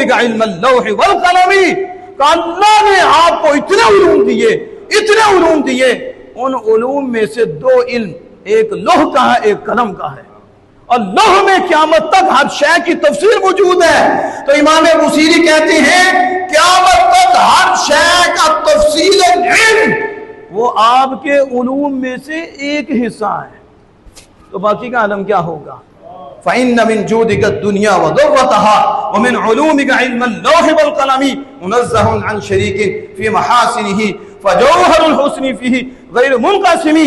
علومک علم اللوح والقلم، کہ اللہ نے آپ کو اتنے علوم دیے، ان علوم میں سے 2 علم، ایک لوح کا ہے ایک قلم کا ہے، اور لوح میں قیامت تک ہر شے کی تفسیر موجود ہے۔ تو امام بصیری کہتے ہیں قیامت تک ہر شے کا تفصیل علم وہ آپ کے علوم میں سے ایک حصہ ہے، تو باقی کا علم کیا ہوگا؟ فَإِنَّ مِن جُودِكَ الدُّنْيَا وَضُرَّتَهَا وَمِنْ عُلُومِكَ عِلْمَ اللَّوْحِ وَالْقَلَمِ مُنَزَّهٌ عَنْ شَرِيكٍ فِي مَحَاسِنِهِ فَجَوْهَرُ الْحُسْنِ فِيهِ غَيْرُ مُنْقَسِمِ۔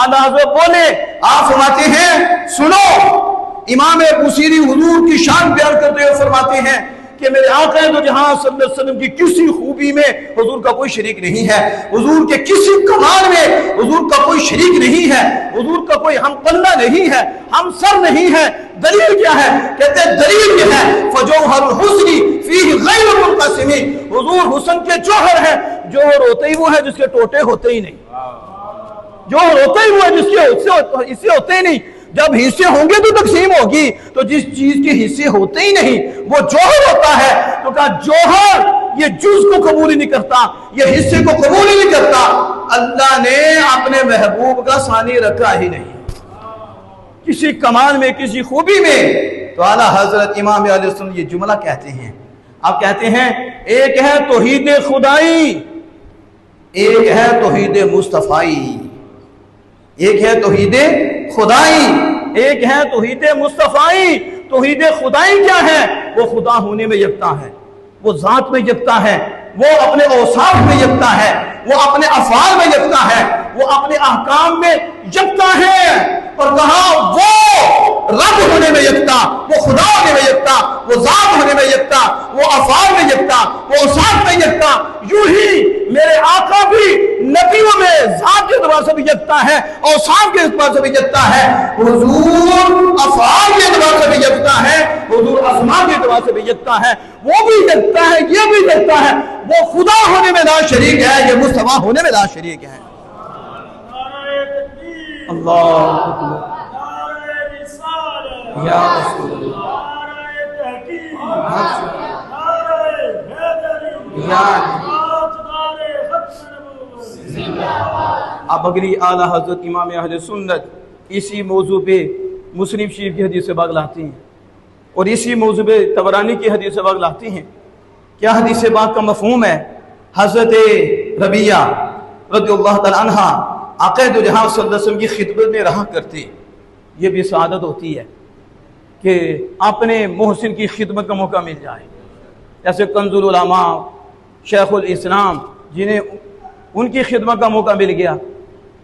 اعلیٰ حضرت بولے، آپ فرماتے ہیں سنو، امام بصیری حضور کی شان بیان کرتے ہوئے فرماتے ہیں کہ میرے آقا دو جہاں صلی اللہ علیہ وسلم کی کسی خوبی میں حضور کا کوئی شریک نہیں ہے، حضور کے کسی کمال میں حضور کا کوئی شریک نہیں ہے، حضور کا کوئی ہم پلہ نہیں ہے، ہم سر نہیں ہے۔ دلیل کیا ہے؟ کہتے ہیں دلیل یہ ہے فجوہر الحسن فیہ غیر منقسم، حضور حسن کے جوہر ہے، جوہر ہوتے ہی وہ ہے جس کے ٹوٹے ہوتے ہی نہیں، جوہر ہوتے ہی وہ ہے جس کے حصے ہوتے ہی نہیں۔ جب حصے ہوں گے تو تقسیم ہوگی، تو جس چیز کے حصے ہوتے ہی نہیں وہ جوہر ہوتا ہے، تو کہا جوہر یہ جز کو قبول ہی نہیں کرتا، یہ حصے کو قبول ہی نہیں کرتا۔ اللہ نے اپنے محبوب کا ثانی رکھا ہی نہیں کسی کمال میں، کسی خوبی میں۔ تو اعلیٰ حضرت امام علیہ السلام یہ جملہ کہتے ہیں، آپ کہتے ہیں ایک ہے توحید خدائی، ایک ہے توحید مصطفائی، ایک ہے توحید خدائی، ایک ہے توحید مصطفائی۔ توحید خدائی کیا ہے؟ وہ خدا ہونے میں یکتا ہے، وہ ذات میں یکتا ہے، وہ اپنے اوصاف میں یکتا ہے، وہ اپنے افعال میں یکتا ہے، وہ اپنے احکام میں یکتا ہے۔ اور کہا وہ رب ہونے میں یکتا، وہ خدا ہونے میں یکتا، وہ ذات ہونے میں یکتا، وہ افعال میں یکتا، وہ اوصاف میں یکتا۔ یوں ہی میرے آقا بھی نبیوں میں ذات کے اعتبار سے بھی یکتا ہے، اوصاف کے اعتبار سے بھی یکتا ہے، حضور افعال کے اعتبار سے بھی یکتا ہے، حضور اسماء کے اعتبار سے بھی یکتا ہے۔ وہ بھی یکتا ہے، یہ بھی یکتا ہے، وہ خدا ہونے میں لا شریک ہے، یہ مصطفیٰ ہونے میں لا شریک ہے۔ اللہ اکبر یا رسول اللہ اب اگلی اعلیٰ حضرت امام اہل سنت اسی موضوع پہ مسلم شریف کی حدیث سے باغ لاتی ہیں، اور اسی موضوع پہ طبرانی کی حدیث سے باغ لاتی ہیں۔ کیا حدیث باغ کا مفہوم ہے؟ حضرت ربیہ رضی اللہ تعالی عنہ آقا دو جہاں صلی اللہ علیہ وسلم کی خدمت میں رہا کرتی، یہ بھی سعادت ہوتی ہے کہ اپنے محسن کی خدمت کا موقع مل جائے، جیسے کنز العلماء شیخ الاسلام جنہیں ان کی خدمت کا موقع مل گیا،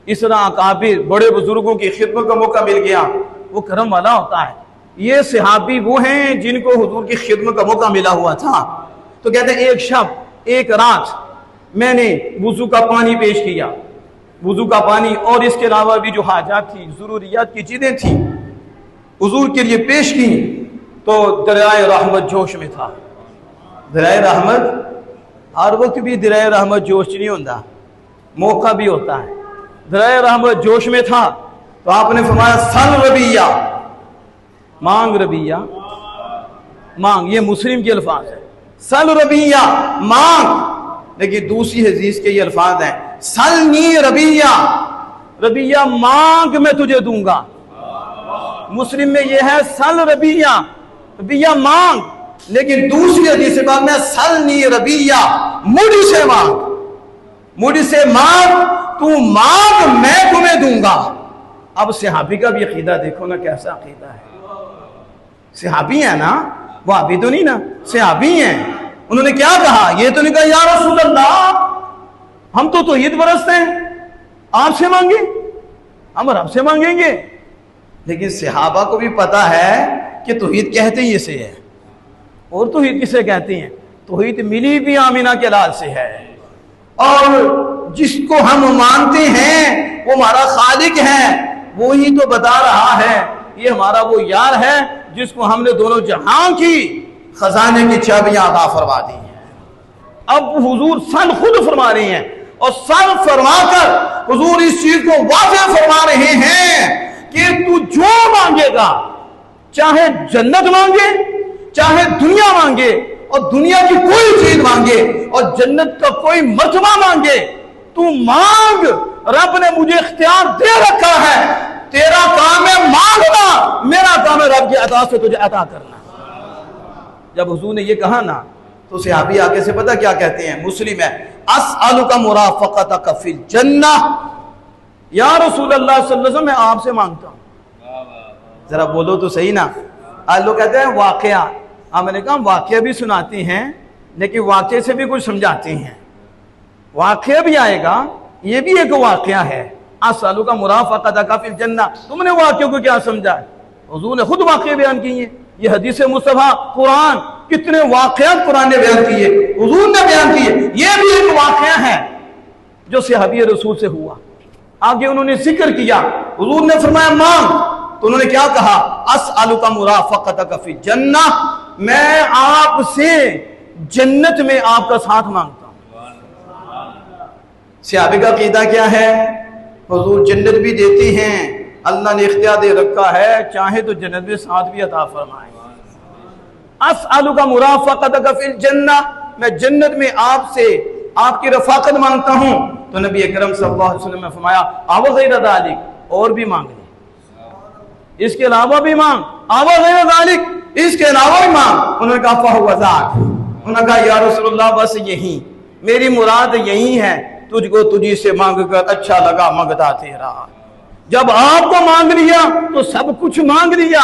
اس طرح اکابر بڑے بزرگوں کی خدمت کا موقع مل گیا، وہ کرم والا ہوتا ہے۔ یہ صحابی وہ ہیں جن کو حضور کی خدمت کا موقع ملا ہوا تھا۔ تو کہتے ہیں ایک شب ایک رات میں نے وضو کا پانی پیش کیا، وضو کا پانی اور اس کے علاوہ بھی جو حاجات تھی، ضروریات کی چیزیں تھیں حضور کے لیے پیش کی، تو دریائے رحمت جوش میں تھا۔ دریائے رحمت ہر وقت بھی دریائے رحمت جوش نہیں ہوتا، موقع بھی ہوتا ہے۔ دریائے رحمت جوش میں تھا تو آپ نے فرمایا سل ربیہ، مانگ ربیہ، مانگ، یہ مسلم کے الفاظ ہے، سل ربیہ مانگ، لیکن دوسری حدیث کے یہ الفاظ ہیں سلنی ربیہ، ربیہ مانگ میں تجھے دوں گا۔ مسلم میں یہ ہے سل ربیہ، ربیہ مانگ، لیکن دوسری حدیث سے بعد میں سلنی ربیہ، مجھ سے مانگ، مجھ سے مانگ، تو مانگ میں تمہیں دوں گا۔ اب صحابی کا بھی عقیدہ دیکھو نا کیسا عقیدہ ہے، صحابی ہیں نا، وہ ابھی تو نہیں نا، صحابی ہیں۔ انہوں نے کیا کہا؟ یہ تو نہیں کہا یا رسول اللہ ہم تو توحید پرست ہیں، آپ سے مانگیں، ہم رب سے مانگیں گے۔ لیکن صحابہ کو بھی پتا ہے کہ توحید کہتے ہی اسے ہے، اور توحید کسے کہتے ہیں؟ توحید ملی بھی آمینہ کے لال سے ہے، اور جس کو ہم مانتے ہیں وہ ہمارا خالق ہے، وہی تو بتا رہا ہے یہ ہمارا وہ یار ہے جس کو ہم نے دونوں جہاں کی خزانے کی چابیاں عطا فرما دی ہیں۔ اب حضور سن خود فرما رہے ہیں، اور سن فرما کر حضور اس چیز کو واضح فرما رہے ہیں کہ تو جو مانگے گا، چاہے جنت مانگے، چاہے دنیا مانگے، اور دنیا کی کوئی چیز مانگے اور جنت کا کوئی مرتبہ مانگے، تو مانگ، رب نے مجھے اختیار دے رکھا ہے، تیرا کام ہے مانگنا، میرا کام ہے رب کی عطا سے تجھے عطا کرنا۔ جب حضور نے یہ کہا نا تو صحابی آگے سے پتہ کیا کہتے ہیں، مسلم ہے، اسألک مرافقتک فی الجنہ، یا رسول اللہ صلی اللہ علیہ وسلم میں آپ سے مانگتا ہوں۔ ذرا بولو تو صحیح نا۔ آج لوگ کہتے ہیں واقعہ، میں نے کہا واقعہ بھی سناتے ہیں لیکن واقعے سے بھی کچھ سمجھاتے ہیں، واقعہ بھی آئے گا، یہ بھی ایک واقعہ ہے۔ اسألک مرافقتک فی الجنہ، تم نے واقعے کو کیا سمجھا ہے؟ حضور نے خود واقعے بیان کیے، یہ حدیث مصطفیٰ، قرآن، کتنے واقعات قرآن نے بیان کیے، حضور نے بیان کیے، یہ بھی ایک واقعہ ہے جو صحابی رسول سے ہوا۔ آگے انہوں نے ذکر کیا، حضور نے فرمایا مانگ، تو انہوں نے کیا کہا، اسألک مرافقتک فی الجنہ، میں آپ سے جنت میں آپ کا ساتھ مانگتا ہوں۔ صحابی کا عقیدہ کیا ہے؟ حضور جنت بھی دیتے ہیں، اللہ نے اختیار دے رکھا ہے، چاہے تو جنت میں ساتھ بھی عطا فرمائے۔ اسألک مرافقتک فی الجنہ، میں جنت میں آپ سے آپ کی رفاقت مانگتا ہوں۔ تو نبی اکرم صلی اللہ علیہ وسلم نے فرمایا آو غیر ذالک، اور بھی مانگ لے، اس کے علاوہ بھی مانگ، آو غیر ذالک، اس کے علاوہ بھی مانگ۔ انہوں نے کہا فہو ذاک، انہوں نے کہا یا رسول اللہ بس یہی، میری مراد یہی ہے، تجھ کو تجھی سے مانگ کر اچھا لگا، مانگتا تیرا۔ جب آپ کو مانگ لیا تو سب کچھ مانگ لیا،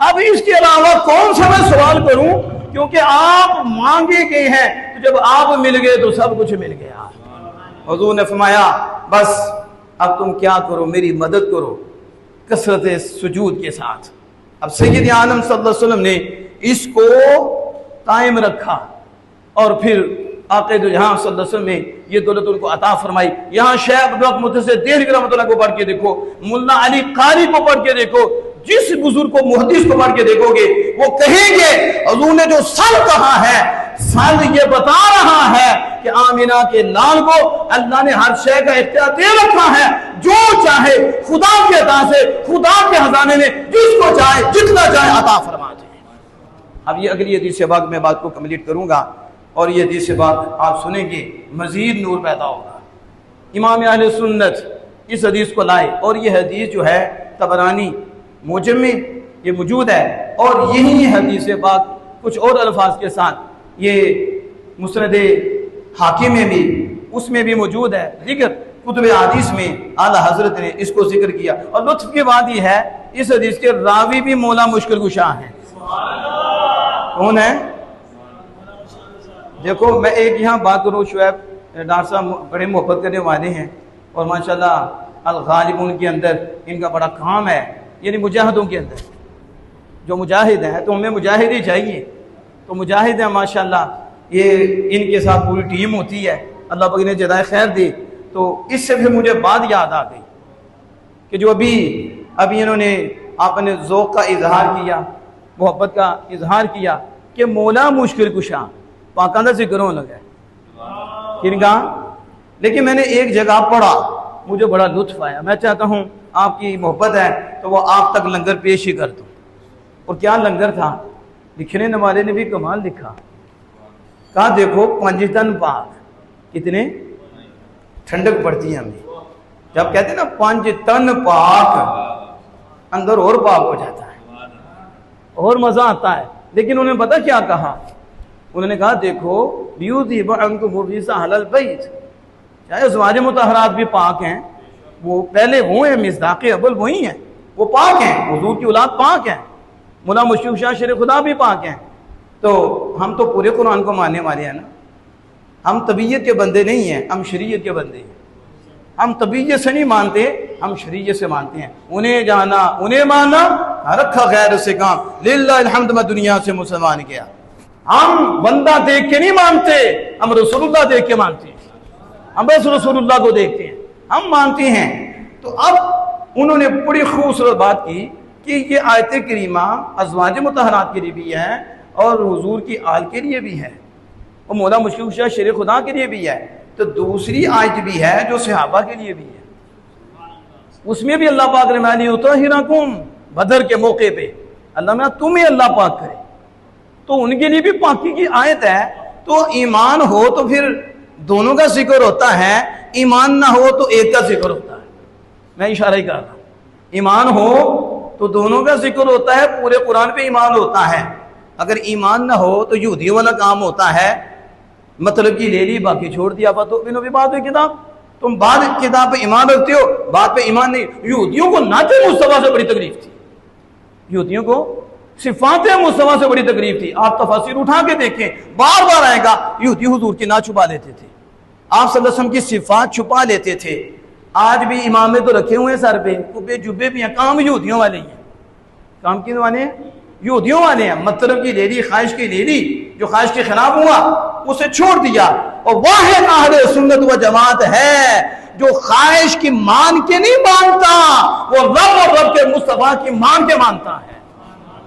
اب اس کے علاوہ کون سا میں سوال کروں، کیونکہ آپ مانگے گئے ہیں، تو جب آپ مل گئے تو سب کچھ مل گیا۔ حضور نے فرمایا بس اب تم کیا کرو، میری مدد کرو کثرت سجود کے ساتھ۔ اب سید عالم صلی اللہ علیہ وسلم نے اس کو قائم رکھا، اور پھر آقا دو جہاں صلی اللہ علیہ وسلم نے یہ دولت ان کو عطا فرمائی۔ یہاں شیخ عبدالوہاب محدث دہلوی رحمۃ اللہ کو پڑھ کے دیکھو، ملا علی قاری کو پڑھ کے دیکھو، جس بزرگ کو محدث کو پڑھ کے دیکھو گے وہ کہیں گے حضور نے جو سال کہا ہے، سال یہ بتا رہا ہے کہ آمینہ کے لال کو اللہ نے ہر شے کا اختیار دے رکھا ہے، جو چاہے خدا کی عطا سے، خدا کے خزانے میں جس کو چاہے جتنا چاہے عطا فرما دے۔ اب یہ اگلی حدیث سے بعد میں بات کو کمپلیٹ کروں گا، اور یہ حدیث سے بعد آپ سنیں گے مزید نور پیدا ہوگا۔ امام اہل سنت اس حدیث کو لائے، اور یہ حدیث جو ہے طبرانی معجم میں یہ موجود ہے، اور یہی حدیث بعد کچھ اور الفاظ کے ساتھ یہ مسند حاکم میں بھی، اس میں بھی موجود ہے، دیگر کتب حدیث میں اعلیٰ حضرت نے اس کو ذکر کیا۔ اور لطف کی بات یہ ہے اس حدیث کے راوی بھی مولا مشکل کشا ہیں۔ کون ہے؟ دیکھو میں ایک یہاں بات کروں، شعیب ڈاکٹر صاحب بڑے محبت کرنے والے ہیں، اور ماشاءاللہ الغالب ان کے اندر ان کا بڑا کام ہے، یعنی مجاہدوں کے اندر جو مجاہد ہیں، تو ہمیں مجاہد ہی چاہیے، تو مجاہد ہیں ماشاءاللہ، یہ ان کے ساتھ پوری ٹیم ہوتی ہے، اللہ پاک نے جزائے خیر دی۔ تو اس سے پھر مجھے بات یاد آ گئی کہ جو ابھی انہوں نے اپنے ذوق کا اظہار کیا، محبت کا اظہار کیا کہ مولا مشکل کشا پاکاندہ ذکروں لگے کن کا، لیکن میں نے ایک جگہ پڑھا، مجھے بڑا لطف آیا، میں چاہتا ہوں آپ کی محبت ہے تو وہ آپ تک لنگر پیش ہی کر دوں۔ اور کیا لنگر تھا، لکھنے والے نے بھی کمال لکھا، کہا دیکھو 5 تن پاک، کتنے ٹھنڈک پڑتی ہے ہمیں، جب کہتے ہیں نا 5 تن پاک، اندر اور پاک ہو جاتا ہے اور مزہ آتا ہے۔ لیکن انہوں نے پتہ کیا کہا، انہوں نے کہا دیکھو لیذھب عنکم الرجس اہل البیت، چاہے ازواج مطہرات بھی پاک ہیں، وہ پہلے وہ ہیں، مصداق اول وہی ہیں، وہ پاک ہیں، حضور کی اولاد پاک ہیں، مولا مشکل شاہ شیر خدا بھی پاک ہیں۔ تو ہم تو پورے قرآن کو ماننے والے ہیں نا، ہم طبیعت کے بندے نہیں ہیں، ہم شریعت کے بندے ہیں۔ ہم طبیعت سے نہیں مانتے، ہم شریعت سے مانتے ہیں۔ انہیں جانا انہیں ماننا، رکھا غیر سے کام، للہ الحمد میں دنیا سے مسلمان کیا۔ ہم بندہ دیکھ کے نہیں مانتے، ہم رسول اللہ دیکھ کے مانتے ہیں، ہم بس رسول اللہ کو دیکھتے ہیں، ہم مانتے ہیں۔ تو اب انہوں نے بڑی خوبصورت بات کی کہ یہ آیت کریمہ ازواج مطہرات کے لیے بھی ہے اور حضور کی آل کے لیے بھی ہے اور مولا مشکل شاہ شیر خدا کے لیے بھی ہے، تو دوسری آیت بھی ہے جو صحابہ کے لیے بھی ہے، اس میں بھی اللہ پاک نے میں نے اطہرکم، بدر کے موقع پہ اللہ میں تمہیں اللہ پاک کرے، تو ان کے لیے بھی پاکی کی آیت ہے. تو ایمان ہو تو پھر دونوں کا ذکر ہوتا ہے, ایمان نہ ہو تو ایک کا ذکر ہوتا ہے. میں اشارہ ہی کر رہا ہوں, ایمان ہو تو دونوں کا ذکر ہوتا ہے, پورے قرآن پہ ایمان ہوتا ہے. اگر ایمان نہ ہو تو یہودیوں والا کام ہوتا ہے, مطلب کہ لے لی باقی چھوڑ دیا. فتؤمنون ببعض کتاب, تم بعض کتاب پہ ایمان رکھتے ہو, بعد پہ ایمان نہیں. یہودیوں کو نعت مصطفیٰ سے بڑی تکلیف تھی, یہودیوں کو صفات مصطفیٰ سے بڑی تکلیف تھی. آپ تفاسیر اٹھا کے دیکھیں, بار بار آئے گا. یہودی حضور کی نعت چھپا لیتے تھے, آپ صلی اللہ علیہ وسلم کی صفات چھپا لیتے تھے. آج بھی امامے تو رکھے ہوئے ہیں سر پہ, کبے جبے بھی ہیں, کام یہودیوں والے ہیں. کام کن والے ہیں؟ یہودیوں والے ہیں. مطلب کی لے لی, خواہش کی لے لی, جو خواہش کے خلاف ہوا اسے چھوڑ دیا. اور واحد اہل سنت و جماعت ہے جو خواہش کی مان کے نہیں مانتا, وہ رب اور رب کے مصطفیٰ کی مان کے مانتا ہے,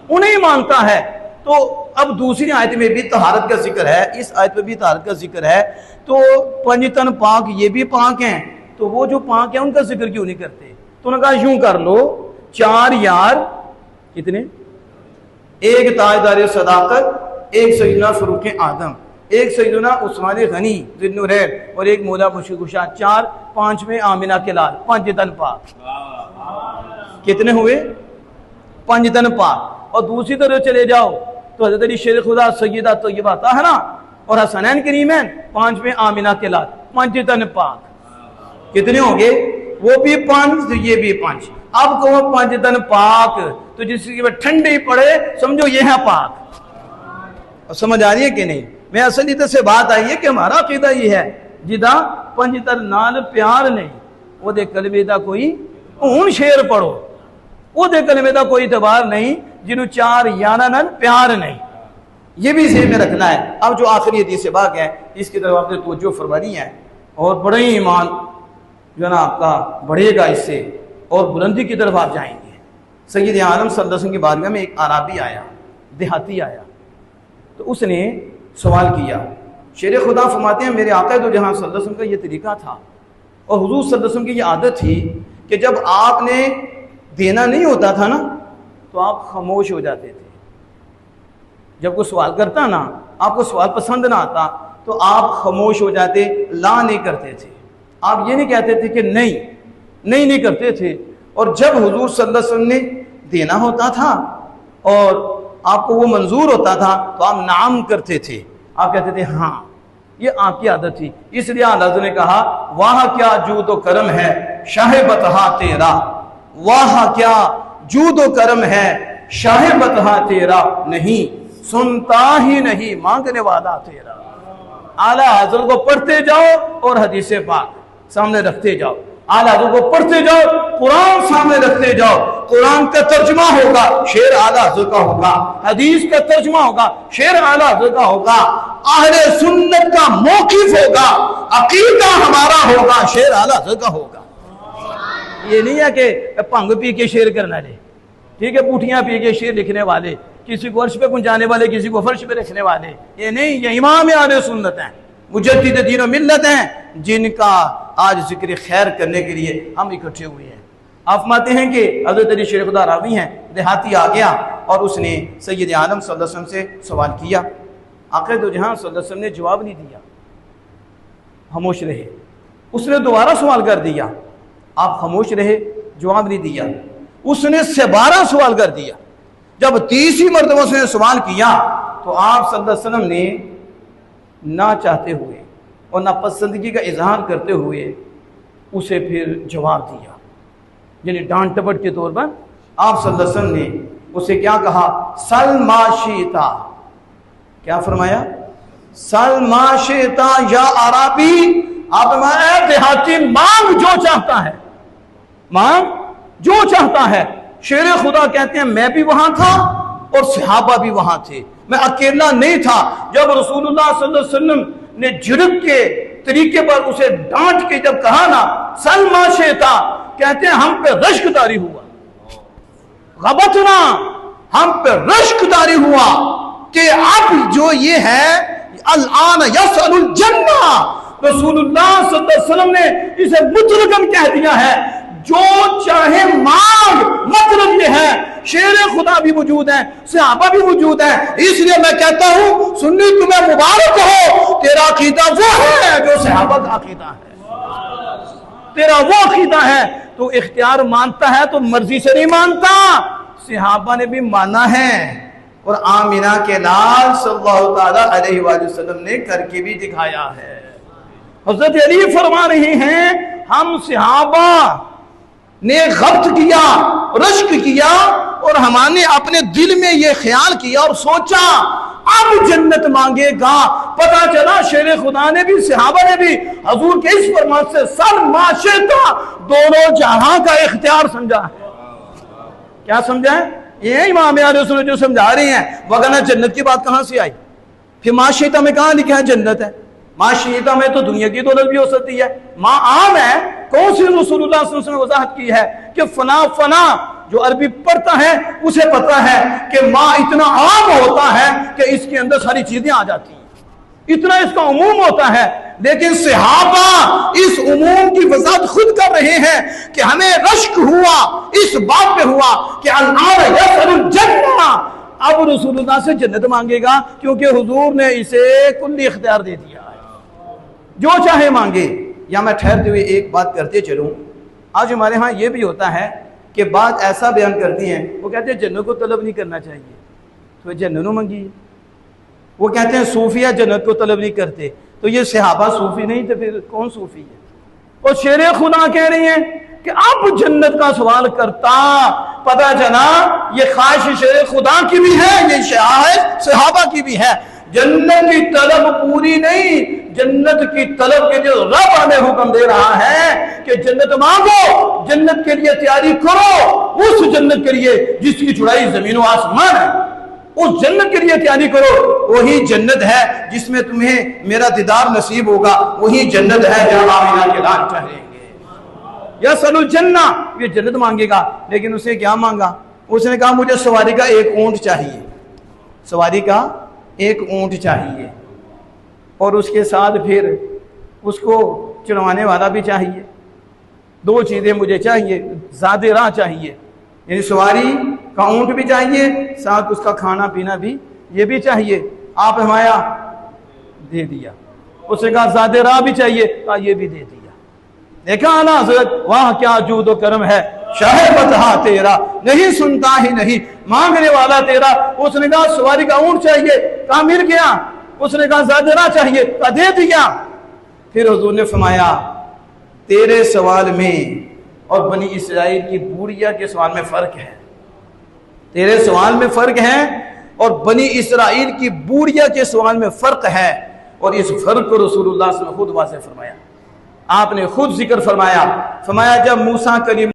انہیں مانتا ہے. تو اب دوسری آیت میں بھی طہارت کا ذکر ہے, اس آیت میں بھی طہارت کا ذکر ہے. تو پنجتن پاک, یہ بھی پاک ہیں, تو وہ جو پاک ہیں ان کا ذکر کیوں نہیں کرتے؟ تو انہوں نے کہا یوں کر لو, 4 یار کتنے, ایک تاجدار صداقت, ایک سیدنا فاروق اعظم, ایک سیدنا عثمان غنی ذی النورین, اور ایک مولا مشکل کشا. 4, 5 آمنہ کے لال, پنجتن پاک. کتنے ہوئے؟ پنجتن پاک. اور دوسری طرف چلے جاؤ تو حضرت علی شیر خدا, سیدہ طیبہ طاہرہ اور حسنین کریمین, 5 آمنہ کے لال, پنجتن پاک. کتنے ہوں گے؟ وہ بھی 5, یہ بھی 5. اب کہو پنجتن پاک, تو جس کی ٹھنڈی پڑے سمجھو یہ ہے پاک. اور سمجھ آ رہی ہے کہ نہیں؟ میں اصلی طرح سے بات آئی ہے کہ ہمارا عقیدہ یہ ہے جدا پنجتن نال پیار نہیں, وہ دے کلمے دا کوئی اون شیر پڑھو, وہ دے کلمے دا کوئی اعتبار نہیں جنہوں 4 یارہ نال پیار نہیں. یہ بھی ذہن میں رکھنا ہے. اب جو آخری حدیث باغ ہے اس کی طرف آپ نے توجہ فرمانی ہے, اور بڑے ہی ایمان جو ہے نا آپ کا بڑھے گا اس سے, اور بلندی کی طرف آپ جائیں گے. سید عالم صلی اللہ علیہ وسلم کی بارگاہ میں ایک عربی آیا, دیہاتی آیا, تو اس نے سوال کیا. شیر خدا فرماتے ہیں میرے آقا دو جہاں صلی اللہ علیہ وسلم کا یہ طریقہ تھا, اور حضور صلی اللہ علیہ وسلم کی یہ عادت تھی کہ جب آپ نے دینا نہیں ہوتا تھا نا تو آپ خاموش ہو جاتے تھے. جب کوئی سوال کرتا نا, آپ کو سوال پسند نہ آتا تو آپ خاموش ہو جاتے, لا نہیں کرتے تھے. آپ یہ نہیں کہتے تھے کہ نہیں کرتے تھے. اور جب حضور صلی اللہ علیہ وسلم نے دینا ہوتا تھا اور آپ کو وہ منظور ہوتا تھا تو آپ نعم کرتے تھے, آپ کہتے تھے ہاں. یہ آپ کی عادت تھی. اس لیے حضرت نے کہا واہ کیا جود و کرم ہے شاہ بطحا تیرا, واہ کیا جود و کرم ہے شاہ بطحا تیرا, نہیں سنتا ہی نہیں مانگنے والا تیرا. اعلیٰ حضرت کو پڑھتے جاؤ اور حدیث پاک سامنے رکھتے جاؤ, اعلیٰ حضرت کو پڑھتے جاؤ, قرآن سامنے رکھتے جاؤ. قرآن کا ترجمہ ہوگا شعر اعلیٰ حضرت کا ہوگا, حدیث کا ترجمہ ہوگا شعر اعلیٰ حضرت کا ہوگا, اہل سنت کا موقف ہوگا, عقیدہ ہمارا ہوگا شعر اعلیٰ حضرت کا ہوگا. یہ نہیں ہے کہ بھنگ پی کے شعر کرنا لے, ٹھیک ہے, پوٹھیاں پی کے شعر لکھنے والے, کسی کو عرش پہ پہنچانے والے, کسی کو فرش پہ رکھنے والے. یہ نہیں, یہ امام اہل سنت ہیں, مجدد دین و ملت ہیں, جن کا آج ذکر خیر کرنے کے لیے ہم اکٹھے ہوئے ہیں. آپ فرماتے ہیں کہ حضرت علی شیر خدا راوی ہیں, دیہاتی آ گیا اور اس نے سید عالم صلی اللہ علیہ وسلم سے سوال کیا. آقا دو جہاں صلی اللہ علیہ وسلم نے جواب نہیں دیا, خاموش رہے. اس نے دوبارہ سوال کر دیا, آپ خاموش رہے, جواب نہیں دیا. اس نے 12 سوال کر دیا. جب 30 مرتبہ اس نے سوال کیا تو آپ صلی اللہ علیہ وسلم نے نہ چاہتے ہوئے اور ناپسندگی کا اظہار کرتے ہوئے اسے پھر جواب دیا, یعنی ڈانٹ ٹپٹ کے طور پر. آپ صلی اللہ علیہ وسلم نے اسے کیا کہا, سل ما شئتا. کیا فرمایا؟ سل ما شئتا یا عربی. آپ فرمایا اے دیہاتی, مانگ جو چاہتا ہے, مانگ جو چاہتا ہے. شیر خدا کہتے ہیں میں بھی وہاں تھا اور صحابہ بھی وہاں تھے, میں اکیلا نہیں تھا. جب رسول اللہ صلی اللہ علیہ وسلم نے جرت کے طریقے پر اسے ڈانٹ کے جب کہا نا سل ما شئتا, کہتے ہیں ہم پہ رشک طاری ہوا, غبطنا, ہم پہ رشک طاری ہوا کہ اب جو یہ ہے الان یسأل الجنہ. رسول اللہ صلی اللہ علیہ وسلم نے اسے مطلقاً کہہ دیا ہے, جو چاہے مانگ. مطلب یہ ہے شیر خدا بھی موجود ہیں، صحابہ بھی موجود ہیں. اس لیے میں کہتا ہوں سنی تمہیں مبارک ہو، تیرا عقیدہ وہ ہے جو صحابہ کا عقیدہ ہے، تیرا وہ عقیدہ ہے. تو اختیار مانتا ہے تو مرضی سے نہیں مانتا. صحابہ نے بھی مانا ہے اور آمینہ کے لال صلی اللہ تعالی علیہ وآلہ وسلم نے کر کے بھی دکھایا ہے. حضرت علی فرما رہے ہیں ہم صحابہ نے غبط کیا، رشک کیا، اور ہم نے اپنے دل میں یہ خیال کیا اور سوچا اب جنت مانگے گا. پتا چلا شیر خدا نے بھی صحابہ نے بھی حضور کے اس فرمان سے سر معاشرہ دونوں جہاں کا اختیار سمجھا ہے. کیا سمجھا ہے؟ یہ امام علیہ السلام جو سمجھا رہے ہیں. وگرنہ جنت کی بات کہاں سے آئی؟ پھر معاشرہ میں کہاں لکھا ہے جنت ہے؟ معاشرہ میں تو دنیا کی دولت بھی ہو سکتی ہے. ماں عام ہے. کون سی رسول اللہ صلی اللہ علیہ وسلم نے وضاحت کی ہے کہ فنا فنا جو عربی پڑھتا ہے اسے پتہ ہے کہ ماں اتنا عام ہوتا ہے کہ اس کے اندر ساری چیزیں آ جاتی ہیں، اتنا اس کا عموم ہوتا ہے. لیکن صحابہ اس عموم کی وضاحت خود کر رہے ہیں کہ ہمیں رشک ہوا، اس بات پہ ہوا کہ الآن یسأل الجنہ، اب رسول اللہ سے جنت مانگے گا کیونکہ حضور نے اسے کلی اختیار دے دیا ہے، جو چاہے مانگے. یا میں ٹھہرتے ہوئے ایک بات کرتے چلوں. آج ہمارے ہاں یہ بھی ہوتا ہے کہ بات ایسا بیان کرتی ہیں، وہ کہتے ہیں جنت کو طلب نہیں کرنا چاہیے تو جنت نہ مانگی. وہ کہتے ہیں صوفیہ جنت کو طلب نہیں کرتے، تو یہ صحابہ صوفی نہیں تو پھر کون صوفی ہے؟ اور شیر خدا کہہ رہی ہیں کہ اب جنت کا سوال کرتا پتہ چلا یہ خواہش شیر خدا کی بھی ہے، یہ خواہش صحابہ کی بھی ہے. جنت کی طلب پوری نہیں، جنت کی طلب کے جو رب ہمیں حکم دے رہا ہے کہ جنت مانگو، جنت کے لیے تیاری کرو، اس جنت کے لیے جس کی چوڑائی زمین و آسمان ہے، اس جنت کے لیے تیاری کرو. وہی جنت ہے جس میں تمہیں میرا دیدار نصیب ہوگا، وہی جنت ہے جہاں آمینہ کے لال ٹھہریں گے. یسأل الجنہ، یہ جنت مانگے گا. لیکن اسے کیا مانگا؟ اس نے کہا مجھے سواری کا ایک اونٹ چاہیے، سواری کا ایک اونٹ چاہیے، اور اس کے ساتھ پھر اس کو چڑھوانے والا بھی چاہیے. دو چیزیں مجھے چاہیے، زاد راہ چاہیے، یعنی سواری کا اونٹ بھی چاہیے، ساتھ اس کا کھانا پینا بھی یہ بھی چاہیے. آپ ہمایا دے دیا. اس نے کہا زاد راہ بھی چاہیے، کہا یہ بھی دے دیا. دیکھا آنا حضرت وہاں کیا جود و کرم ہے. شاہ بتہا تیرا نہیں سنتا ہی نہیں، مانگنے والا تیرا. اس نے کہا سواری کا اونٹ چاہیے، کہا مل گیا. اس نے کہا زاد راہ چاہیے، کہا دے دیا. پھر حضور نے فرمایا تیرے سوال میں اور بنی اسرائیل کی بوڑیا کے سوال میں فرق ہے. تیرے سوال میں فرق ہے اور بنی اسرائیل کی بوڑیا کے سوال میں فرق ہے. اور اس فرق کو رسول اللہ صلی اللہ علیہ وسلم نے خود واضح فرمایا. آپ نے خود ذکر فرمایا جب موسیٰ کلیم